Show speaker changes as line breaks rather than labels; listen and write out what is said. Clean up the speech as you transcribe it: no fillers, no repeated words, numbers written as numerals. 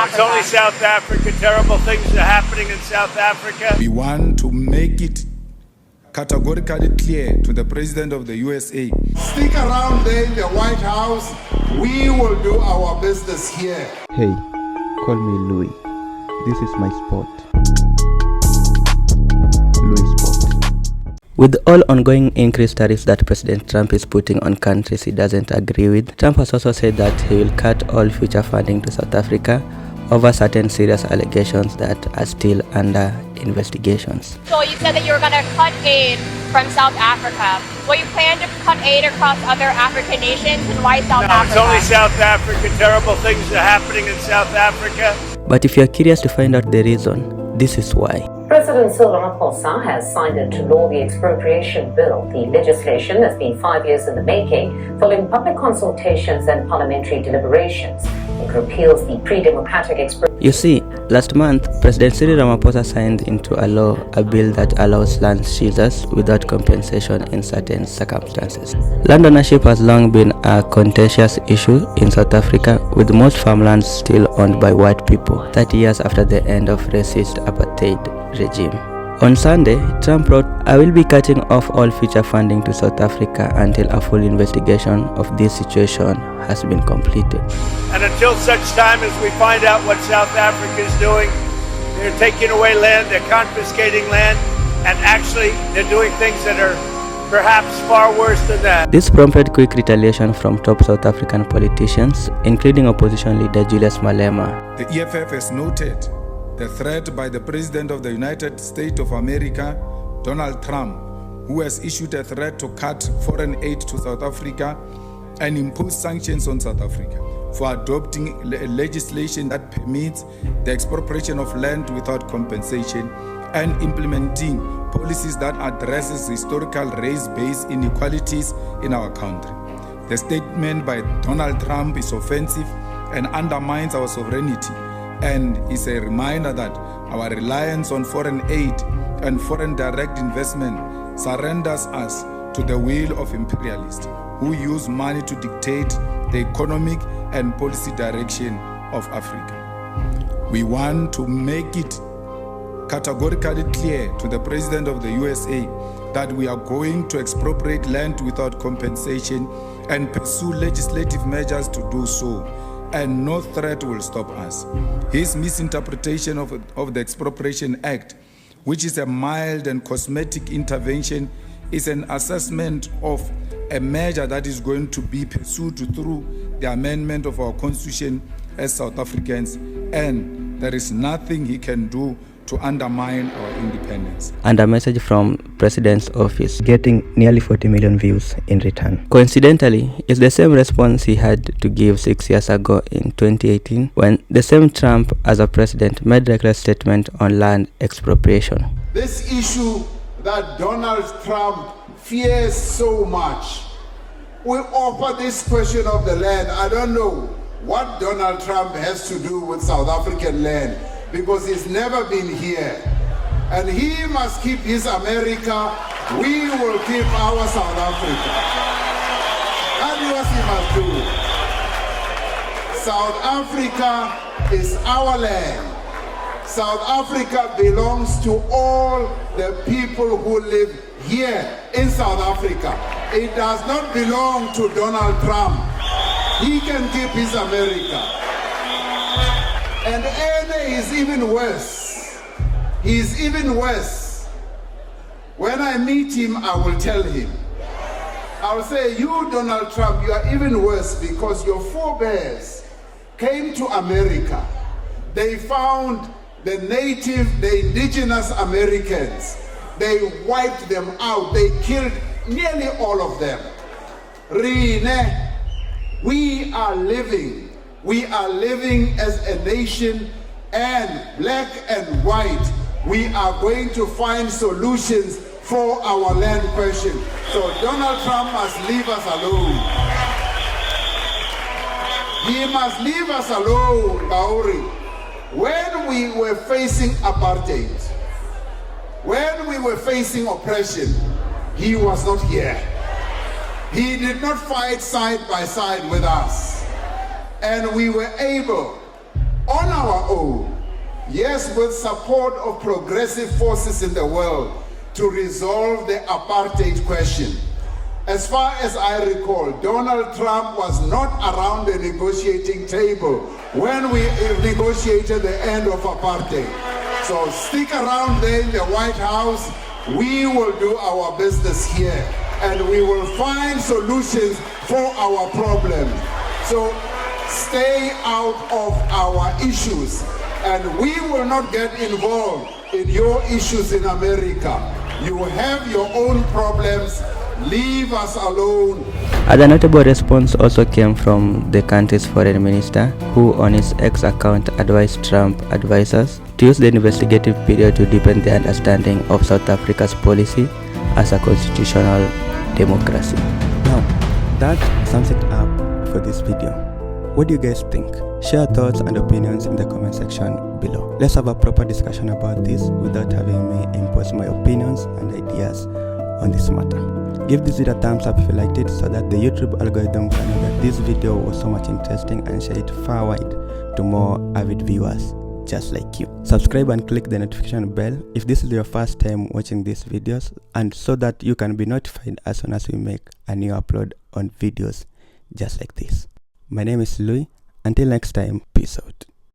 Africa.
It's only South Africa. Terrible things are happening in South Africa.
We want to make it categorically clear to the President of the USA.
Stick around there in the White House. We will do our business here.
Hey, call me Louis. This is my spot. LuiSpot.
With all ongoing increased tariffs that President Trump is putting on countries he doesn't agree with, Trump has also said that he will cut all future funding to South Africa over certain serious allegations that are still under investigations.
So you said that you were going to cut aid from South Africa. Will you plan to cut aid across other African nations, and why South Africa?
It's only South Africa. Terrible things are happening in South Africa.
But if you're curious to find out the reason, this is why.
President Cyril Ramaphosa has signed into law the Expropriation Bill, the legislation that's been 5 years in the making, following public consultations and parliamentary deliberations. It repeals the pre-democratic expropriation.
You see, last month, President Cyril Ramaphosa signed into a law a bill that allows land seizures without compensation in certain circumstances. Land ownership has long been a contentious issue in South Africa, with most farmlands still owned by white people 30 years after the end of racist apartheid regime. On Sunday, Trump wrote, "I will be cutting off all future funding to South Africa until a full investigation of this situation has been completed."
And until such time as we find out what South Africa is doing, they're taking away land, they're confiscating land, and actually they're doing things that are perhaps far worse than that.
This prompted quick retaliation from top South African politicians, including opposition leader Julius Malema.
The EFF has noted the threat by the President of the United States of America, Donald Trump, who has issued a threat to cut foreign aid to South Africa and impose sanctions on South Africa for adopting legislation that permits the expropriation of land without compensation and implementing policies that addresses historical race-based inequalities in our country. The statement by Donald Trump is offensive and undermines our sovereignty, and is a reminder that our reliance on foreign aid and foreign direct investment surrenders us to the will of imperialists who use money to dictate the economic and policy direction of Africa. We want to make it categorically clear to the President of the USA that we are going to expropriate land without compensation and pursue legislative measures to do so, and no threat will stop us. His misinterpretation of the Expropriation Act, which is a mild and cosmetic intervention, is an assessment of a measure that is going to be pursued through the amendment of our constitution as South Africans, and there is nothing he can do to undermine our independence.
And a message from President's office, getting nearly 40 million views in return. Coincidentally, it's the same response he had to give 6 years ago in 2018, when the same Trump as a president made reckless statement on land expropriation.
This issue that Donald Trump fears so much, we offer this question of the land. I don't know what Donald Trump has to do with South African land, because he's never been here. And he must keep his America, we will keep our South Africa. That's what he must do. South Africa is our land. South Africa belongs to all the people who live here in South Africa. It does not belong to Donald Trump. He can keep his America. And Ene is even worse. He's even worse. When I meet him, I will tell him. I will say, you, Donald Trump, you are even worse, because your forebears came to America. They found the native, the indigenous Americans. They wiped them out. They killed nearly all of them. Rine, we are living as a nation, and black and white, we are going to find solutions for our land question. So Donald Trump must leave us alone. He must leave us alone, Maori. When we were facing apartheid, when we were facing oppression, he was not here. He did not fight side by side with us. And we were able, on our own. Yes, with support of progressive forces in the world to resolve the apartheid question. As far as I recall, Donald Trump was not around the negotiating table when we negotiated the end of apartheid. So stick around there in the White House. We will do our business here and we will find solutions for our problems. So stay out of our issues and we will not get involved in your issues in America. You have your own problems. Leave us alone.
A notable response also came from the country's foreign minister, who on his X account advised Trump advisors to use the investigative period to deepen their understanding of South Africa's policy as a constitutional democracy. Now, that sums it up for this video. What do you guys think? Share thoughts and opinions in the comment section below. Let's have a proper discussion about this without having me impose my opinions and ideas on this matter. Give this video a thumbs up if you liked it so that the YouTube algorithm can know that this video was so much interesting and share it far wide to more avid viewers just like you. Subscribe and click the notification bell if this is your first time watching these videos, and so that you can be notified as soon as we make a new upload on videos just like this. My name is Louis. Until next time, peace out.